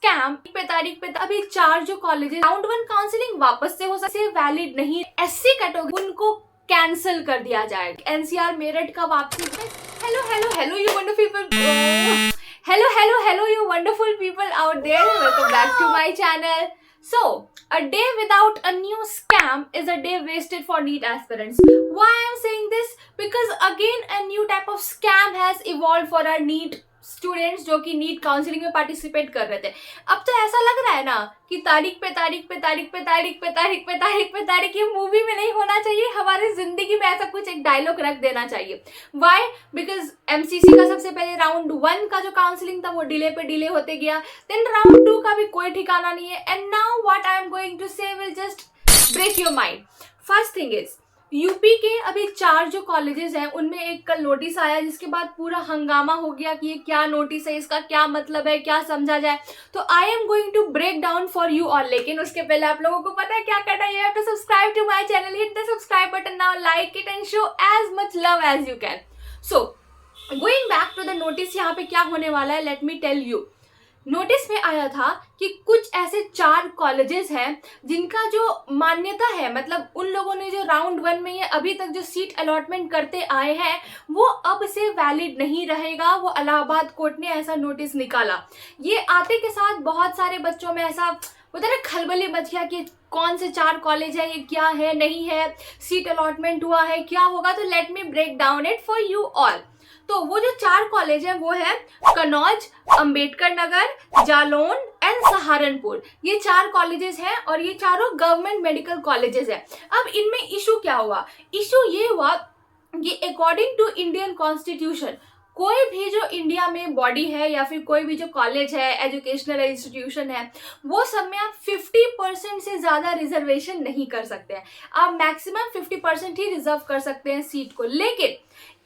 Scam पे तारीख पे अभी 4 जो कॉलेजेस राउंड 1 काउंसलिंग वापस से हो सकते वैलिड नहीं, एससी कैटेगरी उनको कैंसिल कर दिया जाएगा। एनसीआर मेरिट का वापसी। Hello hello hello you wonderful people, hello hello hello you wonderful people out there, welcome back to my channel. So, a day without a new scam is a day wasted for NEET aspirants. Why I am saying this? Because again a new type of scam has evolved for our NEET students जो कि NEET counselling में participate कर रहे थे। अब तो ऐसा लग रहा है ना कि तारीख पे तारीख पे तारीख पे तारीख पे तारीख पे तारीख पे तारीख, ये मूवी में नहीं होना चाहिए, हमारी जिंदगी में ऐसा कुछ एक डायलॉग रख देना चाहिए। वाई? बिकॉज एमसीसी का सबसे पहले राउंड 1 का जो काउंसलिंग था वो डिले पे डिले होते गया, देन राउंड 2 का भी कोई ठिकाना नहीं है, and now what I am going to say will just break your mind. First thing is UP के अभी 4 जो कॉलेजेस हैं उनमें एक कल नोटिस आया, जिसके बाद पूरा हंगामा हो गया कि ये क्या नोटिस है, इसका क्या मतलब है, क्या समझा जाए। तो I am going to break down for you all. लेकिन उसके पहले आप लोगों को पता है क्या करना है, you have to subscribe to my channel, hit the subscribe button now, like it and show as much love as you can. So going back to the notice, यहाँ पे क्या होने वाला है let me tell you. Notice में आया था कि कुछ ऐसे 4 कॉलेजेस हैं जिनका जो मान्यता है, मतलब उन लोगों ने जो राउंड 1 में ये अभी तक जो सीट अलॉटमेंट करते आए हैं वो अब से वैलिड नहीं रहेगा। वो इलाहाबाद कोर्ट ने ऐसा नोटिस निकाला। ये आते के साथ बहुत सारे बच्चों में ऐसा होता है ना, खलबली मच गया कि कौन से 4 कॉलेज है, ये क्या है, नहीं है, सीट अलॉटमेंट हुआ है, क्या होगा। तो let me break down it for you all. तो वो जो 4 कॉलेज हैं वो है कन्नौज, अंबेडकर नगर, जालौन एंड सहारनपुर। ये 4 कॉलेजेस हैं और ये चारों गवर्नमेंट मेडिकल कॉलेजेस हैं। अब इनमें इशू क्या हुआ? इशू ये हुआ कि अकॉर्डिंग टू इंडियन कॉन्स्टिट्यूशन कोई भी जो इंडिया में बॉडी है या फिर कोई भी जो कॉलेज है, एजुकेशनल इंस्टीट्यूशन है, वो सब में आप 50% से ज़्यादा रिजर्वेशन नहीं कर सकते हैं। आप मैक्सिमम 50% ही रिजर्व कर सकते हैं सीट को। लेकिन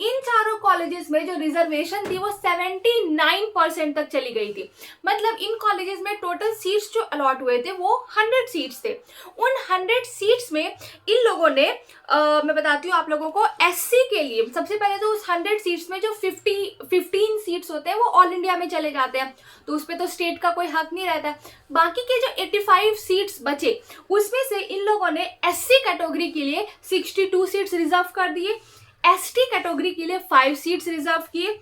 इन चारों कॉलेजेस में जो रिजर्वेशन थी वो 79% तक चली गई थी। मतलब इन कॉलेजेस में टोटल सीट्स जो अलॉट हुए थे वो 100 सीट्स थे। उन 100 सीट्स में इन लोगों ने मैं बताती हूँ आप लोगों को, एससी के लिए सबसे पहले तो उस 100 सीट्स में जो 15 सीट्स होते हैं वो ऑल इंडिया में चले जाते हैं, तो उस पर तो स्टेट का कोई हक नहीं रहता। बाकी के जो 85 सीट्स बचे उसमें से इन लोगों ने एससी कैटेगरी के लिए 62 सीट्स रिजर्व कर दिए, एसटी कैटेगरी के लिए 5 सीट्स रिजर्व किए,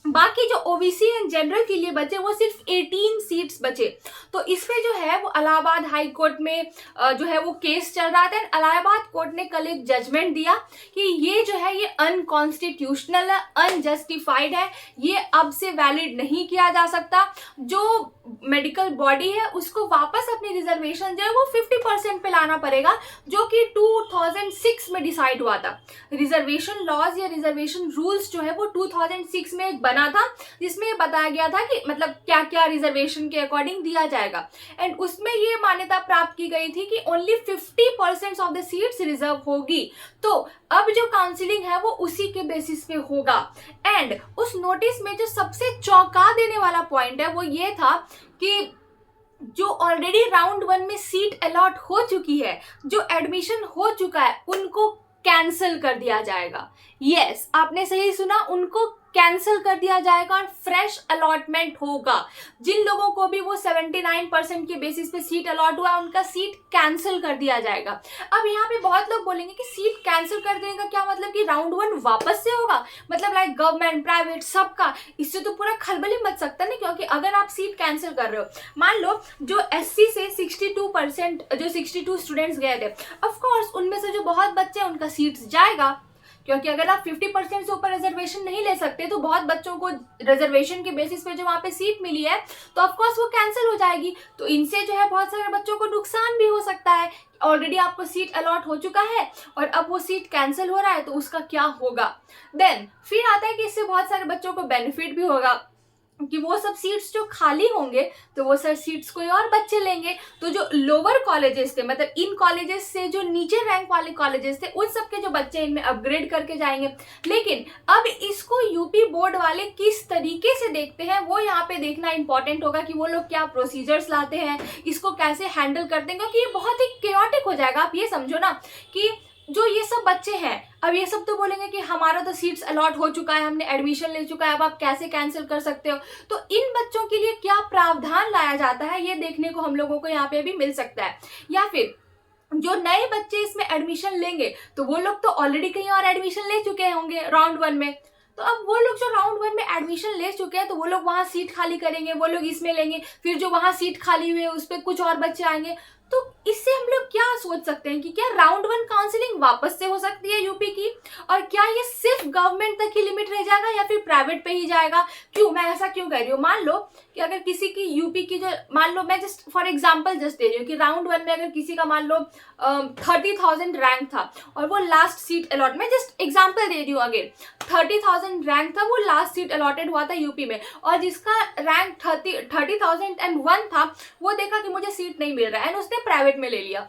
बाकी जो ओबीसी एंड जनरल के लिए बचे वो सिर्फ 18 सीट्स बचे। तो इसमें जो है वो इलाहाबाद हाई कोर्ट में जो है वो केस चल रहा था। इलाहाबाद कोर्ट ने कल एक जजमेंट दिया कि ये जो है ये अनकॉन्स्टिट्यूशनल है, अनजस्टिफाइड है, ये अब से वैलिड नहीं किया जा सकता। जो मेडिकल बॉडी है उसको वापस अपनी रिजर्वेशन जो है वो 50% पे लाना पड़ेगा, जो कि 2006 में डिसाइड हुआ था। रिजर्वेशन लॉज या रिजर्वेशन रूल्स जो है वो 2006 में बना था, जिसमें बताया गया था कि मतलब क्या क्या रिजर्वेशन के अकॉर्डिंग दिया जाएगा। एंड उसमें ये मान्यता प्राप्त की गई थी कि only 50% of the seats reserve होगी। तो अब जो काउंसलिंग है वो उसी के बेसिस पे होगा। एंड उस नोटिस में जो सबसे चौंका देने वाला पॉइंट है वो ये था कि जो ऑलरेडी राउंड 1 में सीट अलॉट हो चुकी है, जो एडमिशन हो चुका है, उनको कैंसिल कर दिया जाएगा। यस, आपने सही सुना, उनको कैंसिल कर दिया जाएगा और फ्रेश अलॉटमेंट होगा। जिन लोगों को भी वो 79% के बेसिस पे सीट अलॉट हुआ उनका सीट कैंसिल कर दिया जाएगा। अब यहाँ पे बहुत लोग बोलेंगे कि सीट कैंसिल कर देने का क्या मतलब कि राउंड 1 वापस से होगा, मतलब लाइक गवर्नमेंट प्राइवेट सबका, इससे तो पूरा खलबली मच सकता है ना। क्योंकि अगर आप सीट कैंसिल कर रहे हो, मान लो जो एससी से 62% जो 62 स्टूडेंट्स गए थे, ऑफकोर्स उनमें से जो बहुत बच्चे हैं उनका सीट्स जाएगा, क्योंकि अगर आप 50% से ऊपर रिजर्वेशन नहीं ले सकते तो बहुत बच्चों को रिजर्वेशन के बेसिस पे जो वहाँ पे सीट मिली है तो ऑफकोर्स वो कैंसिल हो जाएगी। तो इनसे जो है बहुत सारे बच्चों को नुकसान भी हो सकता है। ऑलरेडी आपको सीट अलॉट हो चुका है और अब वो सीट कैंसिल हो रहा है, तो उसका क्या होगा। देन फिर आता है कि इससे बहुत सारे बच्चों को बेनिफिट भी होगा कि वो सब सीट्स जो खाली होंगे तो वो सर सीट्स कोई और बच्चे लेंगे। तो जो लोअर कॉलेजेस थे, मतलब इन कॉलेजेस से जो नीचे रैंक वाले कॉलेजेस थे, उन सब के जो बच्चे इनमें अपग्रेड करके जाएंगे। लेकिन अब इसको यूपी बोर्ड वाले किस तरीके से देखते हैं वो यहाँ पे देखना इंपॉर्टेंट होगा कि वो लोग क्या प्रोसीजर्स लाते हैं, इसको कैसे हैंडल करते हैं, क्योंकि ये बहुत ही केओटिक हो जाएगा। आप ये समझो ना कि जो ये सब बच्चे हैं, अब ये सब तो बोलेंगे कि हमारा तो सीट्स अलॉट हो चुका है, हमने एडमिशन ले चुका है, अब आप कैसे कैंसिल कर सकते हो। तो इन बच्चों के लिए क्या प्रावधान लाया जाता है, ये देखने को हम लोगों को यहाँ पे भी मिल सकता है। या फिर जो नए बच्चे इसमें एडमिशन लेंगे तो वो लोग तो ऑलरेडी कहीं और एडमिशन ले चुके होंगे राउंड 1 में, तो अब वो लोग जो राउंड 1 में एडमिशन ले चुके हैं तो वो लोग वहां सीट खाली करेंगे, वो लोग इसमें लेंगे, फिर जो वहां सीट खाली हुई है उस पर कुछ और बच्चे आएंगे। तो इससे हम लोग क्या सोच सकते हैं कि क्या राउंड 1 काउंसलिंग वापस से हो सकती है यूपी की, और क्या ये सिर्फ गवर्नमेंट तक ही लिमिट रह जाएगा या फिर प्राइवेट पे ही जाएगा। क्यों मैं ऐसा क्यों कह रही हूँ, मान लो कि अगर किसी की यूपी की जो, मान लो मैं just for example just they रही हूँ कि राउंड 1 में अगर किसी का मान लो 30,000 रैंक था और वो लास्ट सीट अलॉट, मैं जस्ट एग्जांपल दे रही हूँ, अगेन 30,000 रैंक था, वो लास्ट सीट अलॉटेड हुआ था यूपी में, और जिसका रैंक 30,001 था वो देखा कि मुझे सीट नहीं मिल रहा है एंड उसने प्राइवेट में ले लिया।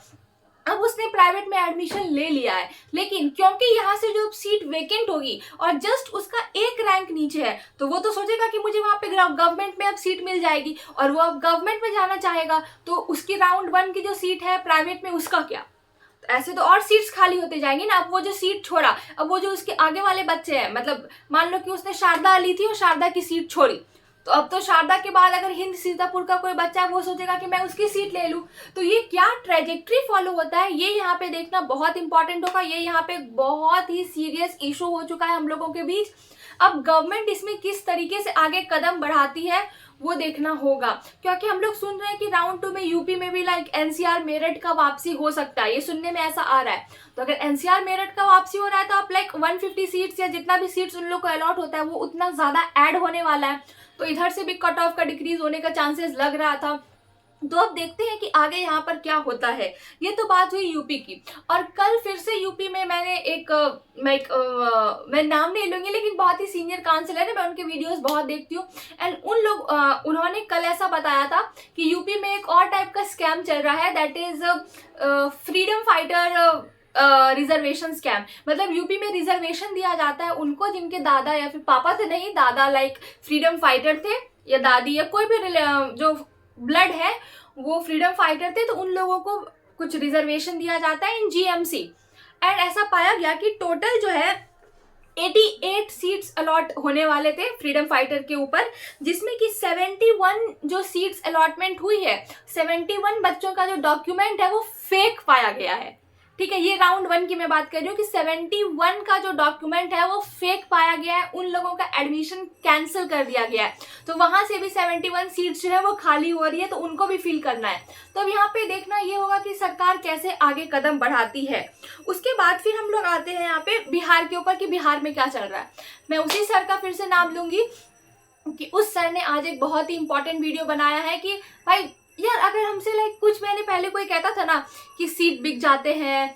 अब उसने प्राइवेट में एडमिशन ले लिया है, लेकिन क्योंकि यहाँ से जो सीट वेकेंट होगी और जस्ट उसका एक रैंक नीचे है, तो वो तो सोचेगा कि मुझे वहाँ पे गवर्नमेंट में अब सीट मिल जाएगी, और वो अब गवर्नमेंट में जाना चाहेगा, तो उसकी राउंड 1 की जो सीट है प्राइवेट में उसका क्या। तो ऐसे तो और सीट्स खाली होते जाएंगी ना। अब वो जो सीट छोड़ा, अब वो जो उसके आगे वाले बच्चे हैं, मतलब मान लो कि उसने शारदा ली थी और शारदा की सीट छोड़ी, तो अब तो शारदा के बाद अगर हिंद सीतापुर का कोई बच्चा है वो सोचेगा कि मैं उसकी सीट ले लूं। तो ये क्या ट्रेजेक्ट्री फॉलो होता है, ये यहाँ पे देखना बहुत इंपॉर्टेंट होगा। ये यहाँ पे बहुत ही सीरियस इशू हो चुका है हम लोगों के बीच। अब गवर्नमेंट इसमें किस तरीके से आगे कदम बढ़ाती है वो देखना होगा, क्योंकि हम लोग सुन रहे हैं कि राउंड 2 में यूपी में भी लाइक एनसीआर मेरठ का वापसी हो सकता है, ये सुनने में ऐसा आ रहा है। तो अगर एनसीआर मेरठ का वापसी हो रहा है तो आप लाइक 150 सीट्स या जितना भी सीट्स उन लोग को अलॉट होता है वो उतना ज्यादा ऐड होने वाला है, तो इधर से भी कट ऑफ का डिक्रीज होने का चांसेस लग रहा था। तो अब देखते हैं कि आगे यहाँ पर क्या होता है। ये तो बात हुई यूपी की, और कल फिर से यूपी में मैंने मैं नाम नहीं लूंगी, लेकिन बहुत ही सीनियर काउंसलर है, मैं उनके वीडियोस बहुत देखती हूँ, एंड उन्होंने कल ऐसा बताया था कि यूपी में एक और टाइप का स्कैम चल रहा है, that is freedom fighter reservation scam. मतलब यूपी में रिजर्वेशन दिया जाता है उनको जिनके दादा या फिर पापा थे, नहीं दादा लाइक फ्रीडम फाइटर थे, या दादी या कोई भी जो ब्लड है वो फ्रीडम फाइटर थे, तो उन लोगों को कुछ रिजर्वेशन दिया जाता है इन जीएमसी। एंड ऐसा पाया गया कि टोटल जो है 88 सीट्स अलॉट होने वाले थे फ्रीडम फाइटर के ऊपर, जिसमें कि 71 जो सीट्स अलॉटमेंट हुई है, 71 बच्चों का जो डॉक्यूमेंट है वो फेक पाया गया है। ठीक है, ये राउंड 1 की मैं बात कर रही हूँ कि 71 का जो डॉक्यूमेंट है वो फेक पाया गया है, उन लोगों का एडमिशन कैंसिल कर दिया गया है, तो वहां से भी 71 सीट्स जो है वो खाली हो रही है, तो उनको भी फिल करना है। तो अब यहाँ पे देखना ये होगा कि सरकार कैसे आगे कदम बढ़ाती है। उसके बाद फिर हम लोग आते हैं यहाँ पे बिहार के ऊपर कि बिहार में क्या चल रहा है। मैं उसी सर का फिर से नाम लूंगी कि उस सर ने आज एक बहुत ही इंपॉर्टेंट वीडियो बनाया है कि भाई यार, अगर हमसे लाइक कुछ महीने पहले कोई कहता था ना कि सीट बिक जाते हैं,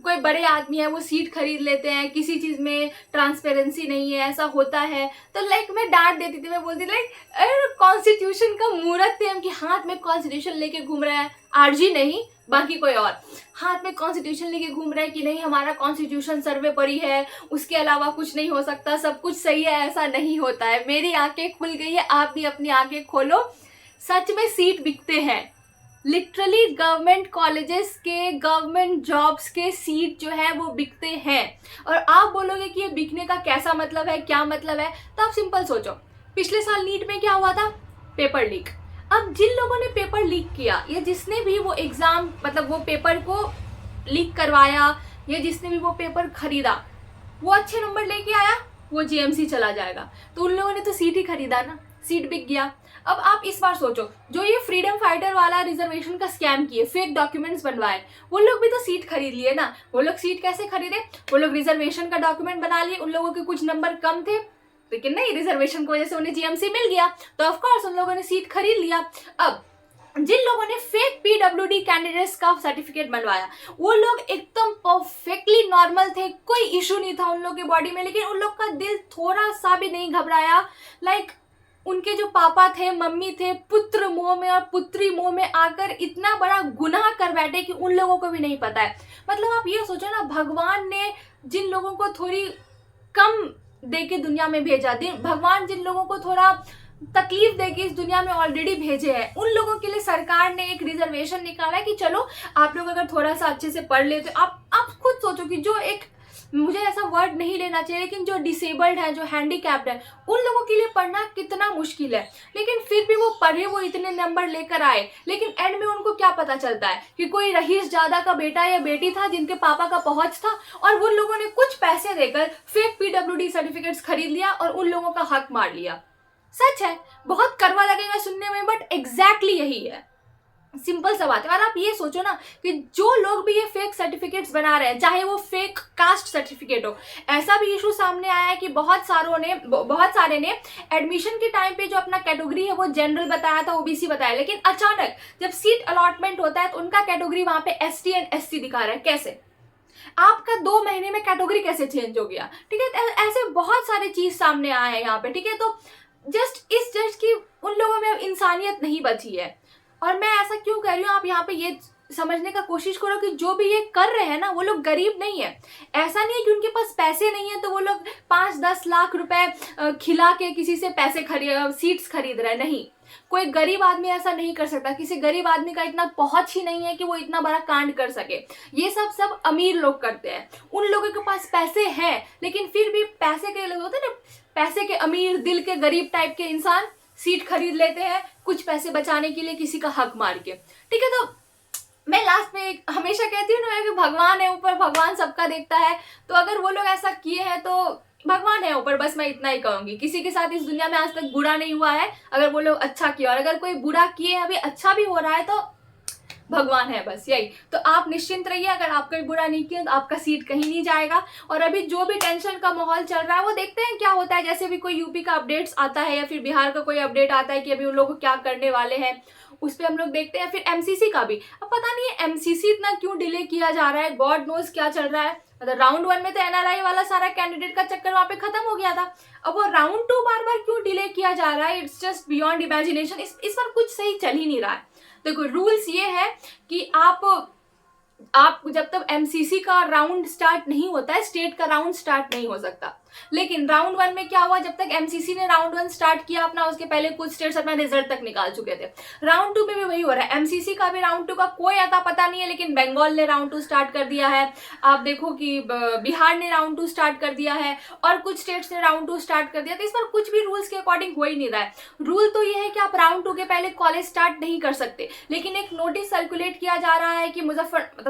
कोई बड़े आदमी है वो सीट खरीद लेते हैं, किसी चीज में ट्रांसपेरेंसी नहीं है, ऐसा होता है, तो लाइक मैं डांट देती थी, मैं बोलती थी लाइक अरे कॉन्स्टिट्यूशन का मूर्त थे हम कि हाथ में कॉन्स्टिट्यूशन लेके घूम रहे हैं, आरजी नहीं बाकी कोई और हाथ में कॉन्स्टिट्यूशन लेके घूम रहे हैं कि नहीं हमारा कॉन्स्टिट्यूशन सर्वे पर ही है, उसके अलावा कुछ नहीं हो सकता, सब कुछ सही है। ऐसा नहीं होता है। मेरी आंखें खुल गई है, आप भी अपनी आंखें खोलो, सच में सीट बिकते हैं। लिटरली गवर्नमेंट कॉलेजेस के, गवर्नमेंट जॉब्स के सीट जो है वो बिकते हैं। और आप बोलोगे कि ये बिकने का कैसा मतलब है, क्या मतलब है, तो आप सिंपल सोचो, पिछले साल नीट में क्या हुआ था, पेपर लीक। अब जिन लोगों ने पेपर लीक किया या जिसने भी वो एग्जाम मतलब वो पेपर को लीक करवाया या जिसने भी वो पेपर खरीदा, वो अच्छे नंबर लेके आया, वो जीएमसी चला जाएगा, तो उन लोगों ने तो सीट ही खरीदा ना, सीट बिक गया। अब आप इस बार सोचो, जो ये फ्रीडम फाइटर वाला रिजर्वेशन का स्कैम किए, फेक डॉक्यूमेंट्स बनवाए, वो लोग भी तो सीट खरीद लिए ना। वो लोग सीट कैसे खरीदे, वो लोग रिजर्वेशन का डॉक्यूमेंट बना लिए, उन लोगों के कुछ नंबर कम थे, लेकिन नहीं, रिजर्वेशन की वजह से उन्हें जीएमसी मिल गया, तो ऑफकोर्स उन लोगों ने सीट खरीद लिया। अब जिन लोगों ने फेक पीडब्ल्यूडी कैंडिडेट्स का सर्टिफिकेट बनवाया, वो लोग एकदम परफेक्टली नॉर्मल थे, कोई इशू नहीं था उन लोगों के बॉडी में, लेकिन उन लोग का दिल थोड़ा सा भी नहीं घबराया। लाइक उनके जो पापा थे, मम्मी थे, पुत्र मोह में और पुत्री मोह में आकर इतना बड़ा गुनाह कर बैठे कि उन लोगों को भी नहीं पता है। मतलब आप ये सोचो ना, भगवान ने जिन लोगों को थोड़ी कम दे के दुनिया में भेजा, भगवान जिन लोगों को थोड़ा तकलीफ देके इस दुनिया में ऑलरेडी भेजे हैं, उन लोगों के लिए सरकार ने एक रिजर्वेशन निकाला है कि चलो आप लोग अगर थोड़ा सा अच्छे से पढ़ लेते, आप आप खुद सोचो कि जो एक, मुझे ऐसा वर्ड नहीं लेना चाहिए, लेकिन जो डिसेबल्ड है, जो हैंडीकैप्ड है, उन लोगों के लिए पढ़ना कितना मुश्किल है, लेकिन फिर भी वो पढ़े, वो इतने नंबर लेकर आए। लेकिन एंड में उनको क्या पता चलता है कि कोई रईस ज़ादा का बेटा या बेटी था जिनके पापा का पहुंच था, और वो लोगों ने कुछ पैसे देकर फेक PWD सर्टिफिकेट्स खरीद लिया और उन लोगों का हक मार लिया। सच है, बहुत कड़वा लगेगा सुनने में, बट एग्जैक्टली यही है, सिंपल सा बात है। और आप ये सोचो ना कि जो लोग भी ये फेक सर्टिफिकेट्स बना रहे हैं, चाहे वो फेक कास्ट सर्टिफिकेट हो, ऐसा भी इशू सामने आया है कि बहुत सारे ने एडमिशन के टाइम पे जो अपना कैटेगरी है वो जनरल बताया था, OBC बताया, लेकिन अचानक जब सीट अलॉटमेंट होता है तो उनका कैटेगरी वहां पे ST एंड SC दिखा रहा है। कैसे? आपका 2 महीने में कैटेगरी कैसे चेंज हो गया? ठीक है, ऐसे बहुत सारे चीज सामने आए हैं यहाँ पे। ठीक है, तो जस्ट की उन लोगों में अब इंसानियत नहीं बची है। और मैं ऐसा क्यों कह रही हूँ, आप यहाँ पे ये समझने का कोशिश करो कि जो भी ये कर रहे हैं ना, वो लोग गरीब नहीं है। ऐसा नहीं है कि उनके पास पैसे नहीं है तो वो लोग 5-10 लाख रुपए खिला के किसी से सीट्स खरीद रहे हैं। नहीं, कोई गरीब आदमी ऐसा नहीं कर सकता। किसी गरीब आदमी का इतना पहुंच ही नहीं है कि वो इतना बड़ा कांड कर सके। ये सब अमीर लोग करते हैं। उन लोगों के पास पैसे हैं, लेकिन फिर भी पैसे के लोग होते हैं ना, पैसे के अमीर, दिल के गरीब टाइप के इंसान सीट खरीद लेते हैं कुछ पैसे बचाने के लिए, किसी का हक मार के। ठीक है, तो मैं लास्ट में हमेशा कहती हूँ ना कि भगवान है ऊपर, भगवान सबका देखता है। तो अगर वो लोग ऐसा किए हैं तो भगवान है ऊपर, बस मैं इतना ही कहूंगी। किसी के साथ इस दुनिया में आज तक बुरा नहीं हुआ है अगर वो लोग अच्छा किया, और अगर कोई बुरा किए अभी अच्छा भी हो रहा है तो भगवान है, बस यही। तो आप निश्चिंत रहिए, अगर आप कोई बुरा नहीं किया तो आपका सीट कहीं नहीं जाएगा। और अभी जो भी टेंशन का माहौल चल रहा है वो देखते हैं क्या होता है। जैसे भी कोई यूपी का अपडेट्स आता है या फिर बिहार का कोई अपडेट आता है कि अभी उन लोग क्या करने वाले हैं, उस पर हम लोग देखते हैं। फिर MCC का भी अब पता नहीं है MCC इतना क्यों डिले किया जा रहा है, गॉड नोज क्या चल रहा है। मतलब राउंड 1 में तो NRI वाला सारा कैंडिडेट का चक्कर वहां पे खत्म हो गया था, अब वो राउंड 2 बार बार क्यों डिले किया जा रहा है? It's just beyond imagination. इस बार कुछ सही चल ही नहीं रहा है। देखो, रूल्स ये है कि आप जब तक MCC का राउंड स्टार्ट नहीं होता है, स्टेट का राउंड स्टार्ट नहीं हो सकता। लेकिन राउंड 1 में क्या हुआ, जब तक MCC ने राउंड 1 स्टार्ट किया अपना, उसके पहले कुछ स्टेट्स अपना रिजल्ट तक निकाल चुके थे। राउंड 2 में भी वही हो रहा है। MCC का भी राउंड 2 का कोई अता पता नहीं है, लेकिन बंगाल ने राउंड 2 स्टार्ट कर दिया है। आप देखो कि बिहार ने राउंड 2 स्टार्ट कर दिया है और कुछ स्टेट्स ने राउंड 2 स्टार्ट कर दिया। तो इस पर कुछ भी रूल्स के अकॉर्डिंग हो ही नहीं रहा है। रूल तो ये है कि आप राउंड 2 के पहले कॉलेज स्टार्ट नहीं कर सकते, लेकिन एक नोटिस सर्कुलेट किया जा रहा है कि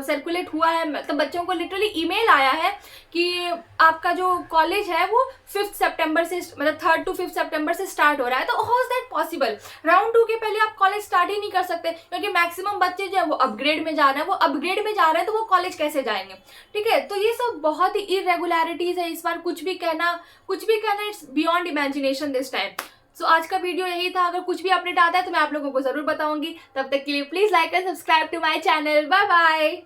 सर्कुलेट हुआ है, मतलब बच्चों को लिटरली ईमेल आया है कि आपका जो कॉलेज है वो 5 सितंबर से, मतलब 3rd to 5 सितंबर से स्टार्ट हो रहा है। तो how is that possible? Round 2 के पहले आप कॉलेज स्टार्ट ही नहीं कर सकते, क्योंकि मैक्सिमम बच्चे जो है वो अपग्रेड में जा रहे हैं, तो वो कॉलेज कैसे जाएंगे? ठीक है, तो ये सब बहुत ही इरेगुलरिटीज है इस बार। कुछ भी कहना it's beyond imagination this time. So आज का वीडियो यही था। अगर कुछ भी अपडेट आता है तो मैं आप लोगों को जरूर बताऊंगी। तब तक के लिए please like and subscribe to my channel. Bye bye.